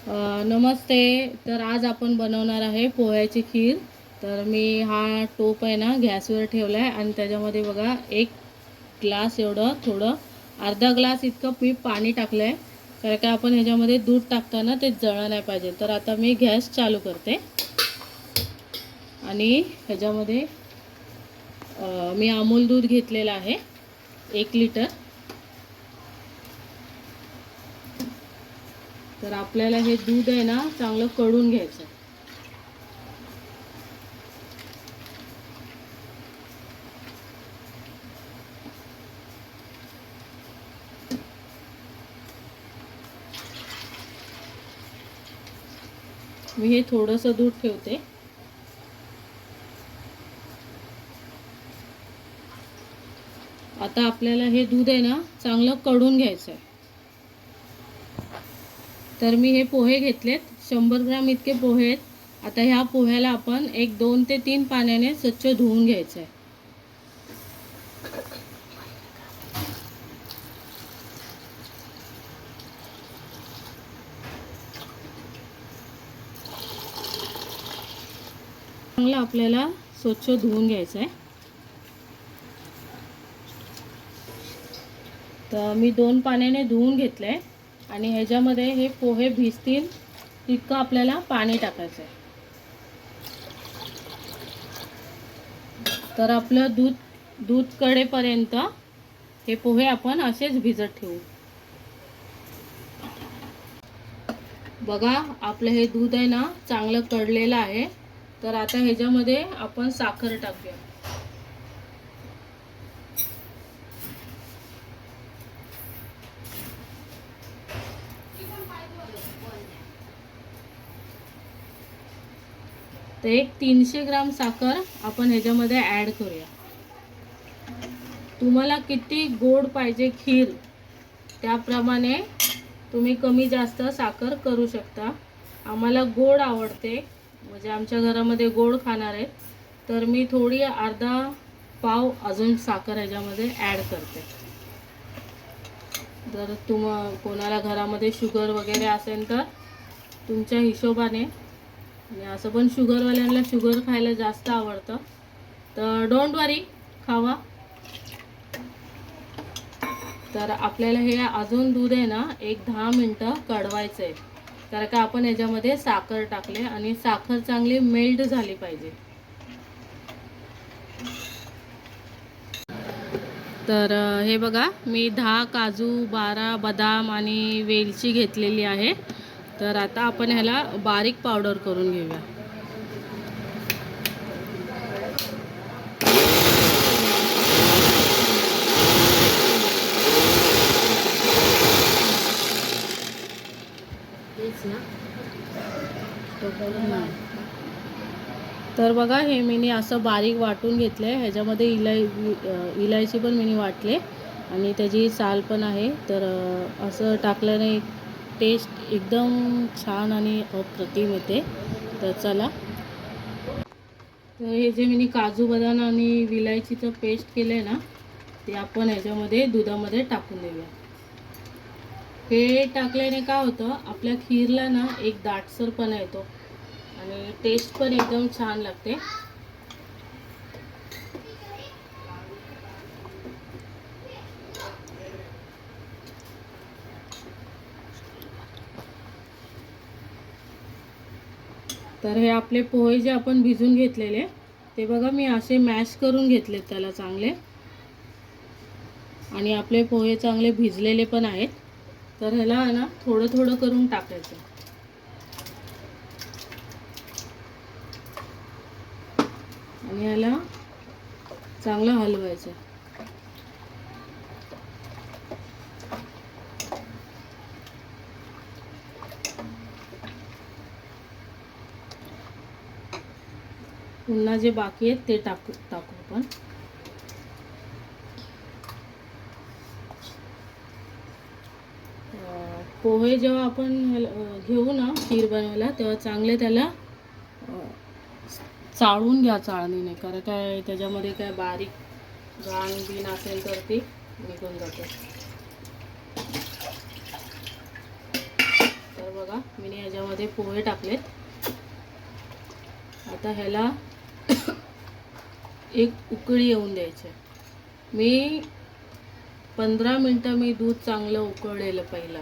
नमस्ते. तर आज आपण बनवणार आहे पोह्याची खीर. तर मी हा टोप आहे ना गॅसवर ठेवला आहे आणि त्याच्यामध्ये बघा एक ग्लास एवढं थोडं अर्धा ग्लास इतकं मी पाणी टाकलं आहे. कारण का आपण ह्याच्यामध्ये दूध टाकताना ते जळलं नाही पाहिजे. तर आता मी गॅस चालू करते आणि ह्याच्यामध्ये मी अमूल दूध घेतलेलं आहे 1 लिटर. तर आपल्याला हे दूध आहे ना चांगलं कढून घ्यायचं. मी हे थोडंसं दूध ठेवते. आता आपल्याला हे दूध आहे ना चांगलं कढून घ्यायचं आहे. तर मी हे पोहे घेतलेत 100 ग्राम इतके पोहे आहेत. आता ह्या पोह्याला आपण 2 ते 3 पाण्याने स्वच्छ धुवून घ्यायचं आहे. चांगलं आपल्याला स्वच्छ धुवून घ्यायचं आहे. तर मी 2 पाण्याने धुवून घेतलंय आणि ह्याच्यामध्ये हे पोहे भिजतील तितकं आपल्याला पाणी टाकायचं आहे. तर आपलं दूध कढेपर्यंत हे पोहे आपण असेच भिजत ठेवू. बघा आपलं हे दूध आहे ना चांगलं कढलेलं आहे. तर आता ह्याच्यामध्ये आपण साखर टाकूया. तर 300 ग्राम साखर आपण ह्याच्यामध्ये ॲड करूया. तुम्हाला किती गोड पाहिजे खीर त्याप्रमाणे तुम्ही कमी जास्त साखर करू शकता. आम्हाला गोड आवडते, म्हणजे आमच्या घरामध्ये गोड खाणार आहेत. तर मी थोडी अर्धा पाव अजून साखर ह्याच्यामध्ये ॲड करते. जर कोणाला घरामध्ये शुगर वगैरे असेल तर तुमच्या हिशोबाने. आणि असं पण शुगरवाल्यांना शुगर खायला जास्त आवडतं, तर डोंट वरी, खावा. तर आपल्याला हे अजून दूध आहे ना 10 मिनटं कढवायचं आहे. कारण का आपण याच्यामध्ये साखर टाकले आणि साखर चांगली मेल्ट झाली पाहिजे. तर हे बघा मी 10 काजू, 12 बदाम आणि वेलची घेतलेली आहे. तर आता आपण ह्याला बारीक पावडर करून घेऊया. तर बघा हे मी असं बारीक वाटून घेतलं आहे. ह्याच्यामध्ये इलायची पण मी वाटले आणि त्याची साल पण आहे. तर असं टाकल्याने टेस्ट एकदम छान आणि अप्रतिम येते. तर चला, तर हे जे मी काजू बदाम आणि विलायचीचं पेस्ट केलं आहे ना ते आपण ह्याच्यामध्ये दुधामध्ये टाकून देऊया. हे टाकल्याने काय होतं, आपल्या खीरला ना एक दाटसरपणा येतो आणि टेस्ट पण एकदम छान लागते. तर हे आपले पोहे जे आपण भिजून घेतलेले ते बघा मी असे मॅश करून घेतलेत त्याला चांगले. आणि आपले पोहे चांगले भिजलेले पण आहेत. तर ह्याला ना थोडं थोडं करून टाकायचं आणि ह्याला चांगलं हलवायचं. पुन्हा जे बाकी आहेत ते टाकू आपण. पोहे जेव्हा आपण घेऊ ना खीर बनवायला तेव्हा चांगले त्याला चाळून घ्या चाळणीने. कारण काय त्याच्यामध्ये काय बारीक घाण बिन असेल तर ती निघून जाते. तर तर बघा मी ह्याच्यामध्ये पोहे टाकलेत. आता ह्याला एक उकळी येऊन द्यायची. मी 15 मिनटं मी दूध चांगलं उकळलेलं पहिलं.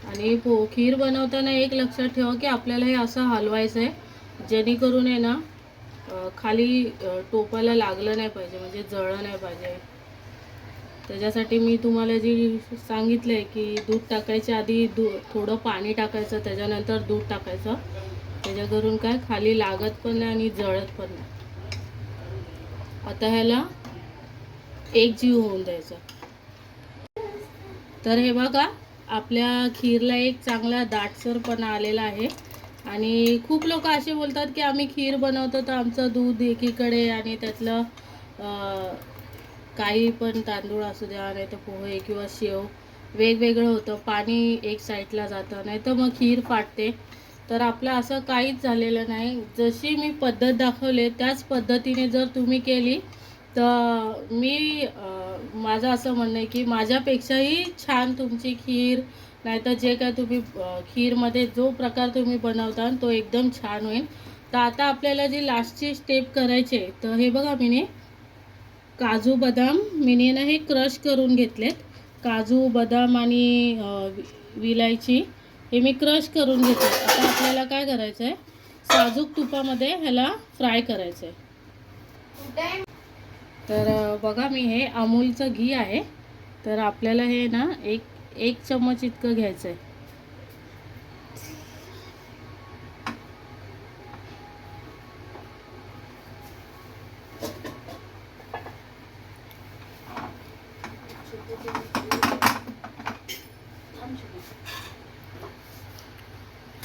आणि खीर बनवताना एक लक्षात ठेवा की आपल्याला हे असं हलवायचं आहे जेणेकरून आहे ना खाली टोपाला लागलं नाही पाहिजे, म्हणजे जळलं नाही पाहिजे. त्याच्यासाठी मी तुम्हाला जी सांगितलं आहे की दूध टाकायच्या आधी थोडं पाणी टाकायचं, त्याच्यानंतर दूध टाकायचं, त्याच्याकरून काय खाली लागत पण नाही आणि जळत पण नाही. आता ह्याला एक जीव होऊन द्यायचा. तर हे बघा आपल्या खीरला एक चांगला दाटसरपणा आलेला आहे. आणि खूप लोक असे बोलतात की आम्ही खीर बनवतो तर आमचं दूध एकीकडे आणि त्यातलं काही पण तांदूळ असू द्या, नाही तर पोहे किंवा शेव वेगवेगळं होतं, पाणी एक साईडला जातं, नाही तर मग खीर फाटते. तर आपलं असं काहीच झालेलं नाही. जशी मी पद्धत दाखवली त्याच पद्धतीने जर तुम्ही केली तर माझं असं म्हणणं आहे की माझ्यापेक्षाही छान तुमची खीर, नाही तर जे काय तुम्ही खीरमध्ये जो प्रकार तुम्ही बनवता तो एकदम छान होईल. तर आता आपल्याला जी लास्टची स्टेप करायची, तर हे बघा मी काजू बदाम ना हे क्रश करून घेतलेत. काजू बदाम आणि विलायची हे मी क्रश करून घेतले. आता आपल्याला काय करायचं आहे, साजूक तुपामध्ये ह्याला फ्राय करायचं आहे. तर बघा मी हे अमूलचं घी आहे, तर आपल्याला हे ना एक चम्मच इतकं घ्यायचं आहे.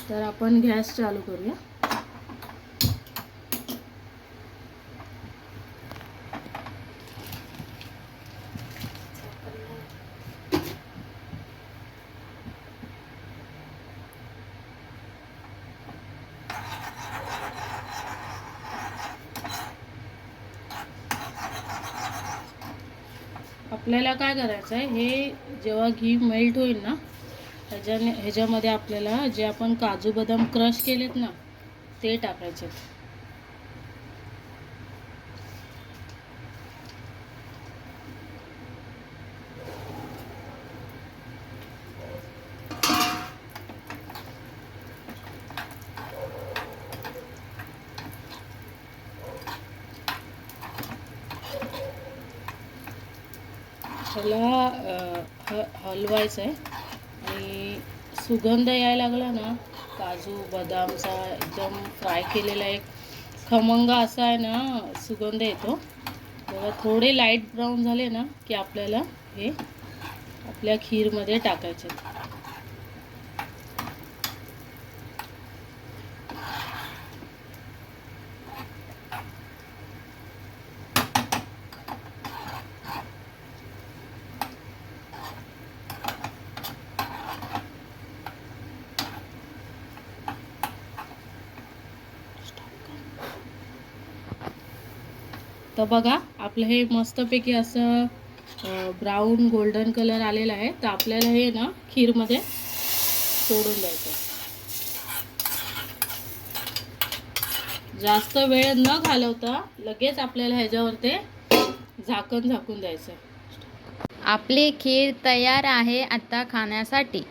तर आपण गॅस चालू करूया. आपल्याला काय करायचं आहे, हे जेव्हा घी मेल्ट होईल ना ह्याच्यामध्ये आपल्याला जे आपण काजू बदाम क्रश केलेत ना ते टाकायचे. ह्याला हलवायचं आहे आणि सुगंध यायला लागला ना काजू बदामचा, एकदम फ्राय केलेला एक खमंग असा आहे ना सुगंध येतो. बघा थोडे लाईट ब्राऊन झाले ना की आपल्याला हे आपल्या खीरमध्ये टाकायचे. तर बघा आपलं हे मस्तपैकी असं ब्राऊन गोल्डन कलर आलेला आहे. तर आपल्याला हे ना खीरमध्ये सोडून द्यायचं. जास्त वेळ न घालवता लगेच आपल्याला ह्याच्यावर ते झाकून द्यायचं. आपली खीर तयार आहे आता खाण्यासाठी.